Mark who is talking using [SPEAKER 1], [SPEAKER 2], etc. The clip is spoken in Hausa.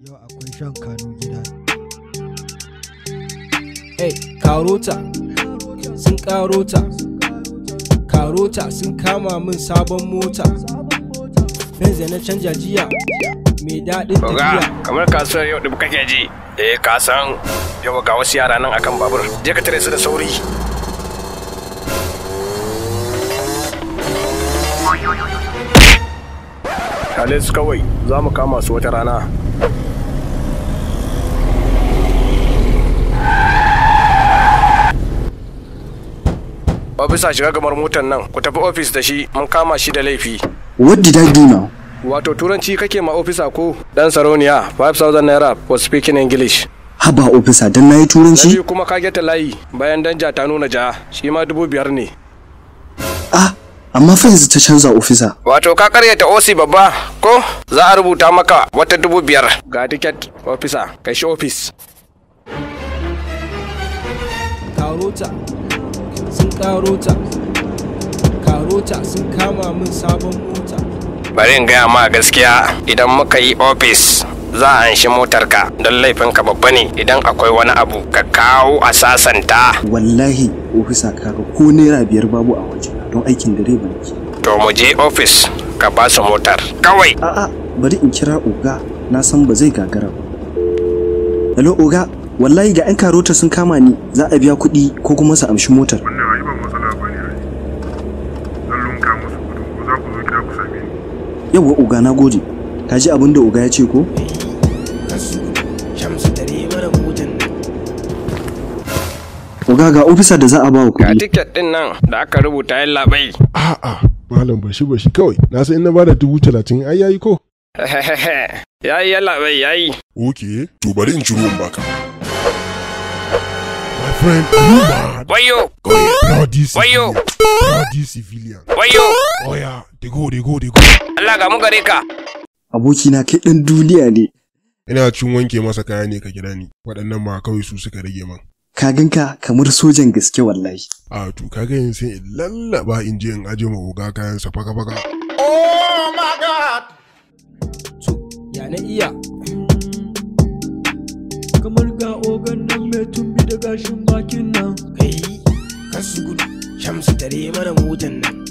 [SPEAKER 1] Yau akwai shan kanu gida.
[SPEAKER 2] Hey, karota sun karota. Karota sun kama min sabon mota. Benze na canja jiya. Mai daɗin tafiya.
[SPEAKER 3] Kamar kasuwar yau da kake ji. Ka san yau ga wasu yara nan akan babur. Je ka tare su da sauri. Kale su kawai, za mu kama su wata rana. Ofisa shiga gamar motar nan, ku tafi ofis da shi, mun kama shi da laifi.
[SPEAKER 4] What did I do now?
[SPEAKER 3] Wato turanci kake ma ofisa ko? Dan Sarauniya, 5,000 naira for speaking English.
[SPEAKER 4] Haba ofisa dan nayi turanci?
[SPEAKER 3] Nabi kuma ka geta layi, bayan danja ta nuna ja, shi ma 5,000 ne.
[SPEAKER 4] Amma fa yanzu ta canza ofisa.
[SPEAKER 3] Wato ka karyata OC babba, ko? Za a rubuta maka wata 5,000. Ga ticket ofisa, kai shi ofis.
[SPEAKER 2] Karota sun karota. Karota sun kama min sabon mota.
[SPEAKER 3] Bari in gaya ma gaskiya, idan muka yi ofis za a anshi motarka don laifinka babba ne. Idan akwai wani abu ka kawo a sasanta.
[SPEAKER 4] Wallahi ofisa kaga ko naira 5 babu a waje don aikin direba nake.
[SPEAKER 3] To mu je ofis ka ba su motar kawai.
[SPEAKER 4] A'a bari in kira oga, na san ba zai gagara ba. Hello oga, wallahi ga 'yan karota sun kama ni, za a biya kuɗi ko kuma su amshi motar.
[SPEAKER 5] Wannan ai ba matsala bane ai. Zan lunka musu kuɗi ko za ku zo gida ku same ni.
[SPEAKER 4] Yawwa oga na gode. Ka ji abin da oga ya ce ko?
[SPEAKER 2] Shamsu tare mana motan nan.
[SPEAKER 4] Oga ga ofisa da za a ba wa
[SPEAKER 3] Ga
[SPEAKER 4] kuɗi.
[SPEAKER 3] tiket din nan da aka rubuta yin labai.
[SPEAKER 5] A'a, malam bashi kawai. Na san in na bada 30,000 ai yayi ko?
[SPEAKER 3] Yayi yin labai yayi.
[SPEAKER 5] Okay, to bari in ciro in baka. My friend, you mad?
[SPEAKER 3] Wayo,
[SPEAKER 5] Bloody
[SPEAKER 3] Wayo.
[SPEAKER 5] civilian. Bloody civilian.
[SPEAKER 3] wayo.
[SPEAKER 5] Oh yeah, they go.
[SPEAKER 3] Allah ga mu gare ka.
[SPEAKER 4] Abokina kai ɗan duniya ne.
[SPEAKER 5] Ina cin wanke masa kaya ne ka kira ni. Waɗannan ma kawai su suka rage man.
[SPEAKER 4] Ka ganka kamar sojan gaske wallahi.
[SPEAKER 5] A to kaga yin sai in lallaba in je in aje ma oga kayan sa faka.
[SPEAKER 2] To, ya na iya. Kamar ga ogan nan mai tumbi da gashin bakin nan. Kai, kasu gudu. Shamsu tare mana motan nan.